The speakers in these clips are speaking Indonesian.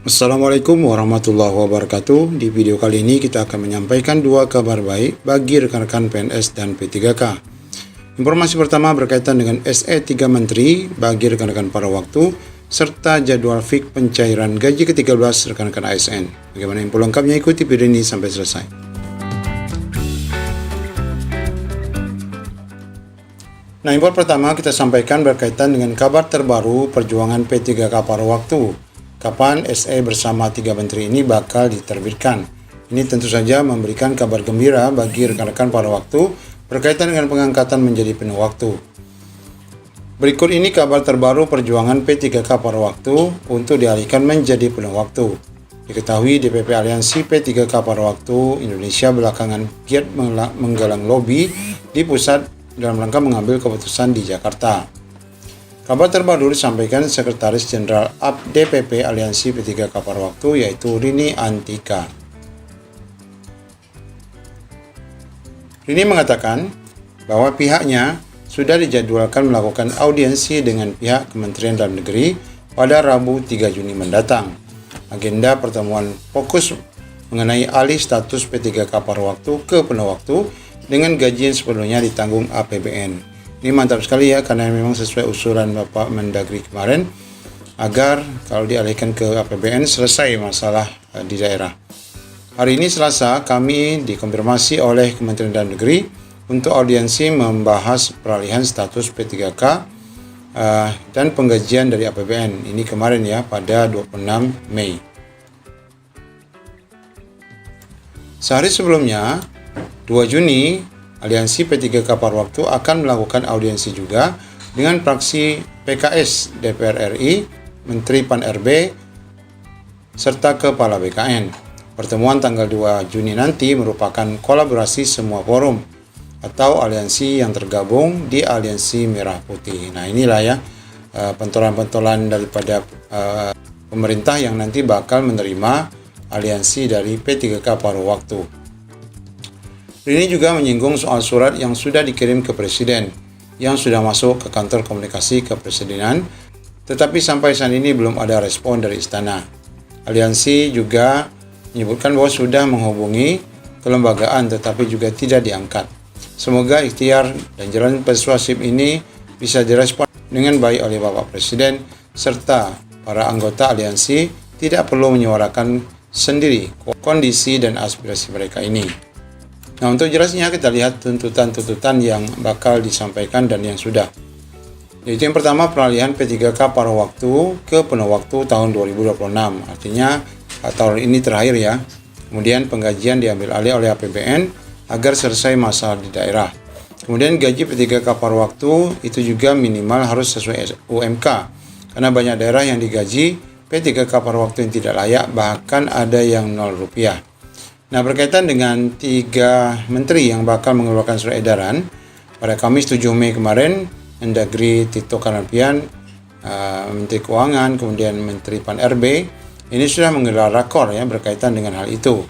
Assalamualaikum warahmatullahi wabarakatuh. Di video kali ini kita akan menyampaikan dua kabar baik bagi rekan-rekan PNS dan P3K. Informasi pertama berkaitan dengan SE 3 Menteri bagi rekan-rekan pada waktu serta jadwal fix pencairan gaji ke-13 rekan-rekan ASN. Bagaimana info lengkapnya, ikuti video ini sampai selesai. Nah, info pertama kita sampaikan berkaitan dengan kabar terbaru perjuangan P3K pada waktu. Kapan SE bersama 3 menteri ini bakal diterbitkan. Ini tentu saja memberikan kabar gembira bagi rekan-rekan pada waktu berkaitan dengan pengangkatan menjadi penuh waktu. Berikut ini kabar terbaru perjuangan P3K pada waktu untuk dialihkan menjadi penuh waktu. Diketahui DPP Aliansi P3K pada waktu Indonesia belakangan giat menggalang lobi di pusat dalam rangka mengambil keputusan di Jakarta. Kabar terbaru disampaikan Sekretaris Jenderal DPP Aliansi P3K pada waktu, yaitu Rini Antika. Rini mengatakan bahwa pihaknya sudah dijadwalkan melakukan audiensi dengan pihak Kementerian Dalam Negeri pada Rabu 3 Juni mendatang. Agenda pertemuan fokus mengenai alih status P3K pada waktu ke penuh waktu dengan gaji yang sebelumnya ditanggung APBN. Ini mantap sekali ya, karena memang sesuai usulan Bapak Mendagri kemarin agar kalau dialihkan ke APBN selesai masalah di daerah. Hari ini Selasa kami dikonfirmasi oleh Kementerian Dalam Negeri untuk audiensi membahas peralihan status P3K dan penggajian dari APBN. Ini kemarin ya, pada 26 Mei. Sehari sebelumnya, 2 Juni, Aliansi P3K pada waktu akan melakukan audiensi juga dengan fraksi PKS DPR RI, Menteri Pan-RB, serta Kepala BKN. Pertemuan tanggal 2 Juni nanti merupakan kolaborasi semua forum atau aliansi yang tergabung di Aliansi Merah Putih. Nah, inilah ya pentolan-pentolan daripada pemerintah yang nanti bakal menerima aliansi dari P3K pada waktu. Ini juga menyinggung soal surat yang sudah dikirim ke Presiden, yang sudah masuk ke kantor komunikasi kepresidenan, tetapi sampai saat ini belum ada respon dari Istana. Aliansi juga menyebutkan bahwa sudah menghubungi kelembagaan tetapi juga tidak diangkat. Semoga ikhtiar dan jalan persuasif ini bisa direspon dengan baik oleh Bapak Presiden, serta para anggota aliansi tidak perlu menyuarakan sendiri kondisi dan aspirasi mereka ini. Nah, untuk jelasnya kita lihat tuntutan-tuntutan yang bakal disampaikan dan yang sudah. Yaitu yang pertama, peralihan P3K pada waktu ke penuh waktu tahun 2026. Artinya tahun ini terakhir ya. Kemudian penggajian diambil alih oleh APBN agar selesai masalah di daerah. Kemudian gaji P3K pada waktu itu juga minimal harus sesuai UMK. Karena banyak daerah yang digaji P3K pada waktu yang tidak layak, bahkan ada yang 0 rupiah. Nah, berkaitan dengan 3 menteri yang bakal mengeluarkan surat edaran pada Kamis 7 Mei kemarin, Mendagri Tito Karnavian, Menteri Keuangan, kemudian Menteri Pan-RB, ini sudah menggelar rakor ya berkaitan dengan hal itu.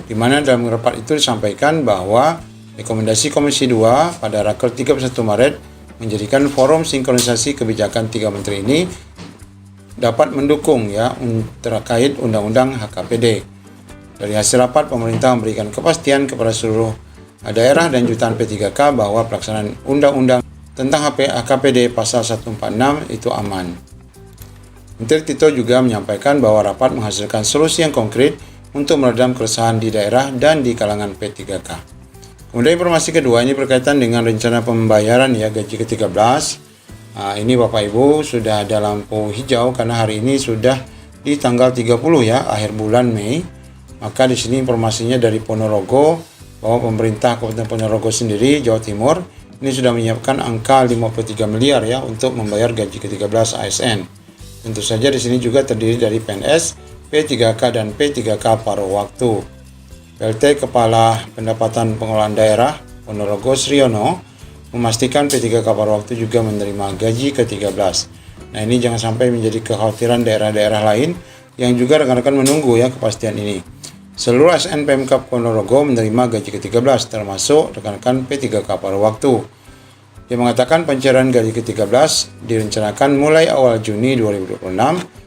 Di mana dalam rapat itu disampaikan bahwa rekomendasi Komisi 2 pada rakor 31 Maret menjadikan forum sinkronisasi kebijakan 3 menteri ini dapat mendukung ya terkait Undang-Undang HKPD. Dari hasil rapat, pemerintah memberikan kepastian kepada seluruh daerah dan jutaan P3K bahwa pelaksanaan Undang-Undang tentang HKPD pasal 146 itu aman. Menteri Tito juga menyampaikan bahwa rapat menghasilkan solusi yang konkret untuk meredam keresahan di daerah dan di kalangan P3K. Kemudian informasi kedua ini berkaitan dengan rencana pembayaran ya gaji ke-13. Ini Bapak Ibu sudah ada lampu hijau karena hari ini sudah di tanggal 30 ya, akhir bulan Mei. Maka di sini informasinya dari Ponorogo bahwa pemerintah Kabupaten Ponorogo sendiri, Jawa Timur, ini sudah menyiapkan angka 53 miliar ya untuk membayar gaji ke-13 ASN. Tentu saja di sini juga terdiri dari PNS, P3K dan P3K paruh waktu. PLT Kepala Pendapatan Pengelolaan Daerah Ponorogo Sriono memastikan P3K paruh waktu juga menerima gaji ke-13. Nah, ini jangan sampai menjadi kekhawatiran daerah-daerah lain yang juga rekan-rekan menunggu ya kepastian ini. Seluruh ASN Pemkab Ponorogo menerima gaji ke-13 termasuk rekan-rekan P3K pada waktu. Dia mengatakan pencairan gaji ke-13 direncanakan mulai awal Juni 2026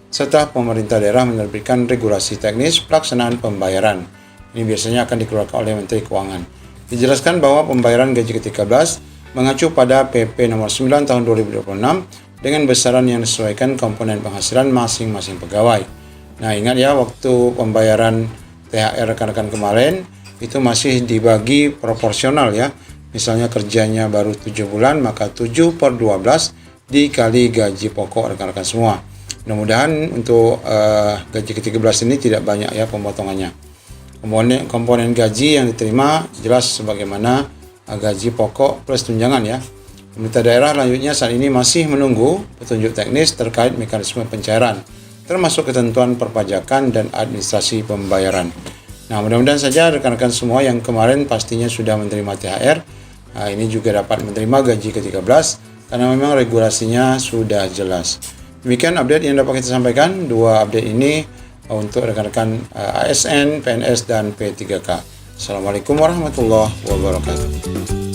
serta pemerintah daerah menerbitkan regulasi teknis pelaksanaan pembayaran. Ini biasanya akan dikeluarkan oleh Menteri Keuangan. Dijelaskan bahwa pembayaran gaji ke-13 mengacu pada PP nomor 9 tahun 2026 dengan besaran yang disesuaikan komponen penghasilan masing-masing pegawai. Nah, ingat ya, waktu pembayaran THR rekan-rekan kemarin itu masih dibagi proporsional ya. Misalnya kerjanya baru 7 bulan, maka 7/12 dikali gaji pokok rekan-rekan semua. Mudah-mudahan untuk gaji ke-13 ini tidak banyak ya pemotongannya. Komponen gaji yang diterima jelas sebagaimana gaji pokok plus tunjangan ya. Pemerintah daerah selanjutnya saat ini masih menunggu petunjuk teknis terkait mekanisme pencairan, termasuk ketentuan perpajakan dan administrasi pembayaran. Nah, mudah-mudahan saja rekan-rekan semua yang kemarin pastinya sudah menerima THR, ini juga dapat menerima gaji ke-13 karena memang regulasinya sudah jelas. Demikian update yang dapat kita sampaikan. Dua update ini untuk rekan-rekan ASN, PNS, dan P3K. Assalamualaikum warahmatullahi wabarakatuh.